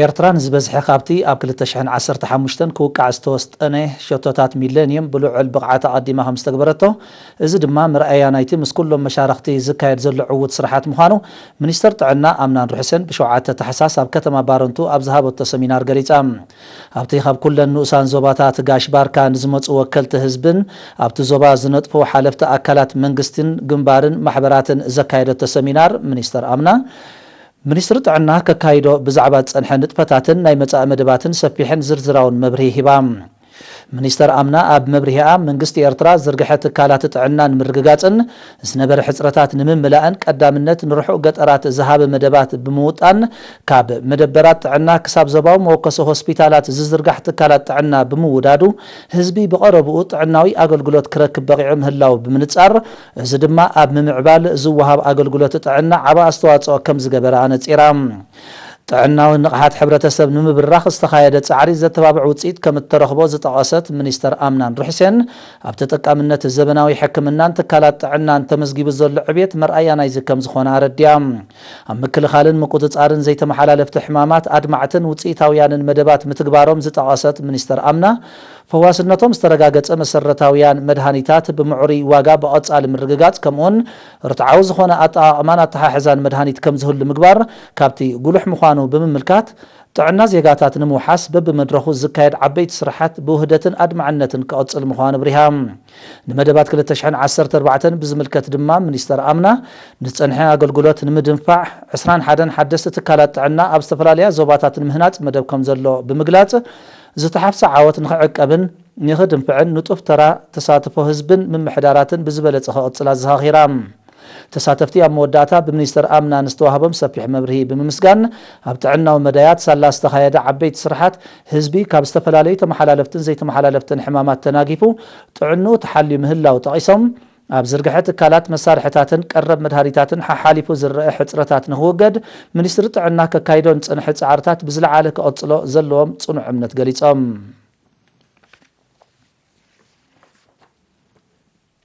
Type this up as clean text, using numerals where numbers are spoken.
ኤርትራን ዝበዝሐ ካብቲ ኣብ 2015 ክውቃዕ ዝተወስጠነ ሸቶታት ሚሌኒየም ብልዑል ብቕዓት ኣቐዲማ ከም ዝተገበረቶ እዚ ድማ ምርኣያ ናይቲ ምስ ኩሎም መሻርክቲ ዝካየድ ዘሎ ዕውት ስራሓት ምዃኑ ሚኒስተር ጥዕና ኣምናን ሩሕሰን ብ7 ታሕሳስ ኣብ ከተማ ባረንቱ ኣብ ዝሃበቶ ሰሚናር ገሊጻ ኣብቲ ካብ ኩለን ንኡሳን ዞባታት ጋሽ ባርካ ንዝመፁ ወከልቲ ህዝብን ኣብቲ ዞባ ዝነጥፉ ሓለፍቲ ኣካላት መንግስትን ግንባርን ማሕበራትን ዘካየደቶ ሰሚናር ሚኒስተር ኣምና ሚኒስትር ጥዕና ከካይዶ ብዛዕባ ፀንሐ ንጥፈታትን ናይ መጻእ መደባትን ሰፊሕን ዝርዝራውን መብርሂ ሂባ ሚኒስተር ኣምና ኣብ መብርሂኣ መንግስቲ ኤርትራ ዝርግሐ ትካላት ጥዕናን ምርግጋፅን ዝነበረ ሕፅረታት ንምምላእን ቀዳምነት ንርሑቕ ገጠራት ዝሃበ መደባት ብምውጣን ካብ መደበራት ጥዕና ክሳብ ዞባዊ መወከሶ ሆስፒታላት ዝዝርጋሕ ትካላት ጥዕና ብምውዳዱ ህዝቢ ብቐረብኡ ጥዕናዊ ኣገልግሎት ክረክብ በቂዑ ምህላው ብምንጻር እዚ ድማ ኣብ ምምዕባል ዝወሃብ ኣገልግሎት ጥዕና ዓባ ኣስተዋፅኦ ከም ዝገበረ ኣነፂራ ጥዕናዊ ንቕሓት ሕብረተሰብ ንምብራኽ ዝተኻየደ ጻዕሪ ዘተባብዕ ውፅኢት ከም እተረኽቦ ዝጠቐሰት ሚኒስተር ኣምናን ሩሕሴን ኣብ ተጠቃምነት ዘበናዊ ሕክምናን ትካላት ጥዕናን ተመዝጊቡ ዘሎ ዕብየት መርኣያ ናይዚ ከም ዝኾነ ኣረድያ ኣብ ምክልኻልን ምቁፅጻርን ዘይተመሓላለፍቲ ሕማማት ኣድማዕትን ውፅኢታውያንን መደባት ምትግባሮም ዝጠቐሰት ሚኒስተር ኣምና ፈዋስነቶም ዝተረጋገፀ መሰረታውያን መድሃኒታት ብምዑሪ ዋጋ ብቐጻሊ ምርግጋጽ ከምኡን ርትዓዊ ዝኾነ ኣጠቓቕማን ኣተሓሕዛን መድሃኒት ከም ዝህሉ ምግባር ካብቲ ጉሉሕ ምዃኑ ብምምልካት ጥዕና ዜጋታት ንምውሓስ በብመድረኹ ዝካየድ ዓበይቲ ስራሓት ብውህደትን ኣድማዕነትን ክቕፅል ምዃኑ ብሪሃ ንመደባት 2014 ብዝምልከት ድማ ሚኒስተር ኣምና ንፀንሐ ኣገልግሎት ንምድንፋዕ 21 ሓደስቲ ትካላት ጥዕና ኣብ ዝተፈላለያ ዞባታት ምህናፅ መደብ ከም ዘሎ ብምግላጽ ዝተሓፍሰ ዓወት ንኽዕቀብን ንኽድንፍዕን ንጡፍ ተራ ተሳትፎ ህዝብን ምምሕዳራትን ብዝበለፀ ክቕፅላ ዘኻኺራ ተሳተፍቲ ኣብ መወዳእታ ብሚኒስተር ኣምና ንዝተዋህቦም ሰፊሕ መብርሂ ብምምስጋን ኣብ ጥዕናዊ መዳያት ሳላ ዝተኻየደ ዓበይቲ ስራሓት ህዝቢ ካብ ዝተፈላለዩ ተመሓላለፍትን ዘይተመሓላለፍትን ሕማማት ተናጊፉ ጥዕንኡ ተሓልዩ ምህላው ጠቒሶም ኣብ ዝርግሐ ትካላት መሳርሕታትን ቀረብ መድሃኒታትን ሓሓሊፉ ዝረአ ሕፅረታት ንኽውገድ ሚኒስትሪ ጥዕና ከካይዶን ፀንሐ ፃዕርታት ብዝለዓለ ክቐፅሎ ዘለዎም ፅኑዕ እምነት ገሊፆም